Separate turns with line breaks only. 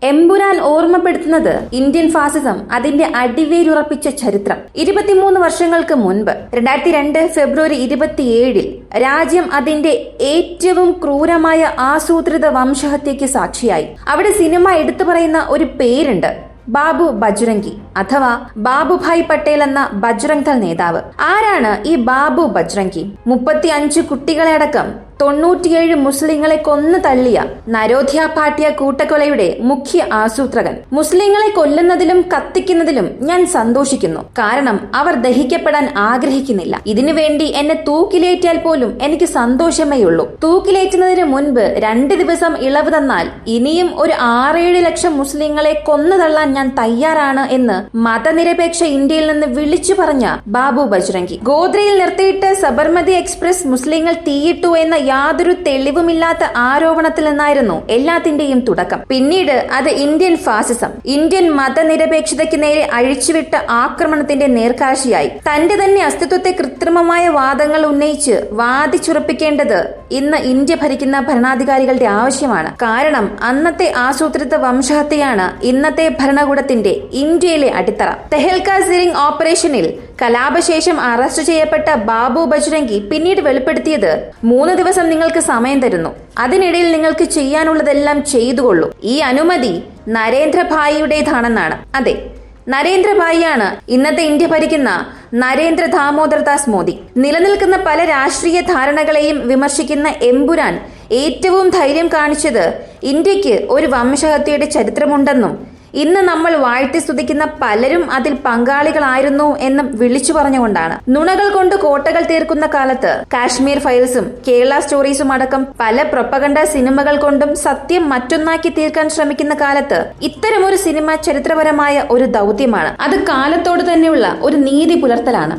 എമ്പുരാൻ ഓർമ്മപ്പെടുത്തുന്നത് ഇന്ത്യൻ ഫാസിസം അതിന്റെ അടിവേരുറപ്പിച്ച ചരിത്രം. 23 വർഷങ്ങൾക്ക് മുൻപ് 2002 ഫെബ്രുവരി 27 രാജ്യം അതിന്റെ ഏറ്റവും ക്രൂരമായ ആസൂത്രിത വംശഹത്യയ്ക്ക് സാക്ഷിയായി. അവിടെ സിനിമ എടുത്തു പറയുന്ന ഒരു പേരുണ്ട്, ബാബു ബജ്രംഗി അഥവാ ബാബുഭായ് പട്ടേൽ എന്ന ബജ്രംഗ് ദൾ നേതാവ്. ആരാണ് ഈ ബാബു ബജ്രംഗി? 35 കുട്ടികളെ അടക്കം 97 മുസ്ലിങ്ങളെ കൊന്നു തള്ളിയ നരോധ്യ പാട്യ കൂട്ടക്കൊലയുടെ മുഖ്യ ആസൂത്രകൻ. മുസ്ലിങ്ങളെ കൊല്ലുന്നതിലും കത്തിക്കുന്നതിലും ഞാൻ സന്തോഷിക്കുന്നു, കാരണം അവർ ദഹിക്കപ്പെടാൻ ആഗ്രഹിക്കുന്നില്ല. ഇതിനുവേണ്ടി എന്നെ തൂക്കിലേറ്റാൽ പോലും എനിക്ക് സന്തോഷമേയുള്ളൂ. തൂക്കിലേറ്റുന്നതിന് മുൻപ് 2 ദിവസം ഇളവ് തന്നാൽ ഇനിയും ഒരു 6-7 ലക്ഷം മുസ്ലിങ്ങളെ കൊന്നു തള്ളാൻ ഞാൻ തയ്യാറാണ് എന്ന് മതനിരപേക്ഷ ഇന്ത്യയിൽ നിന്ന് വിളിച്ചു പറഞ്ഞ ബാബു ബജ്രംഗി. ഗോദ്രയിൽ നിർത്തിയിട്ട് സബർമതി എക്സ്പ്രസ് മുസ്ലിങ്ങൾ തീയിട്ടു എന്ന യാതൊരു തെളിവുമില്ലാത്ത ആരോപണത്തിൽ നിന്നായിരുന്നു എല്ലാത്തിന്റെയും തുടക്കം. പിന്നീട് അത് ഇന്ത്യൻ ഫാസിസം, ഇന്ത്യൻ മതനിരപേക്ഷതയ്ക്ക് നേരെ അഴിച്ചുവിട്ട ആക്രമണത്തിന്റെ നേർക്കാഴ്ചയായി. തന്റെ തന്നെ അസ്തിത്വത്തെ കൃത്രിമമായ വാദങ്ങൾ ഉന്നയിച്ച് വാദിച്ചുറപ്പിക്കേണ്ടത് ഇന്ന് ഇന്ത്യ ഭരിക്കുന്ന ഭരണാധികാരികളുടെ ആവശ്യമാണ്. കാരണം അന്നത്തെ ആസൂത്രിത വംശഹത്യയാണ് ഇന്നത്തെ ഭരണകൂടത്തിന്റെ ഇന്ത്യയിലെ അടിത്തറ. തെഹൽക സിറിംഗ് ഓപ്പറേഷനിൽ കലാപശേഷം അറസ്റ്റ് ചെയ്യപ്പെട്ട ബാബു ബജ്രംഗി പിന്നീട് വെളിപ്പെടുത്തിയത് 3 ദിവസം നിങ്ങൾക്ക് സമയം തരുന്നു, അതിനിടയിൽ നിങ്ങൾക്ക് ചെയ്യാനുള്ളതെല്ലാം ചെയ്തുകൊള്ളൂ. ഈ അനുമതി നരേന്ദ്രഭായിയുടേതാണെന്നാണ്. അതെ, നരേന്ദ്രഭായിയാണ് ഇന്നത്തെ ഇന്ത്യ ഭരിക്കുന്ന നരേന്ദ്ര ദാമോദർ ദാസ് മോദി. നിലനിൽക്കുന്ന പല രാഷ്ട്രീയ ധാരണകളെയും വിമർശിക്കുന്ന എമ്പുരാൻ ഏറ്റവും ധൈര്യം കാണിച്ചത് ഇന്ത്യക്ക് ഒരു വംശഹത്യയുടെ ചരിത്രമുണ്ടെന്നും ഇന്ന് നമ്മൾ വാഴ്ത്തി സ്തുതിക്കുന്ന പലരും അതിൽ പങ്കാളികളായിരുന്നു എന്നും വിളിച്ചു പറഞ്ഞുകൊണ്ടാണ്. നുണകൾ കൊണ്ട് കോട്ടകൾ തീർക്കുന്ന കാലത്ത് കാശ്മീർ ഫയൽസും കേരള സ്റ്റോറീസും അടക്കം പല പ്രൊപ്പഗണ്ട സിനിമകൾ കൊണ്ടും സത്യം മറ്റൊന്നാക്കി തീർക്കാൻ ശ്രമിക്കുന്ന കാലത്ത് ഇത്തരമൊരു സിനിമ ചരിത്രപരമായ ഒരു ദൗത്യമാണ്. അത് കാലത്തോട് തന്നെയുള്ള ഒരു നീതി പുലർത്തലാണ്.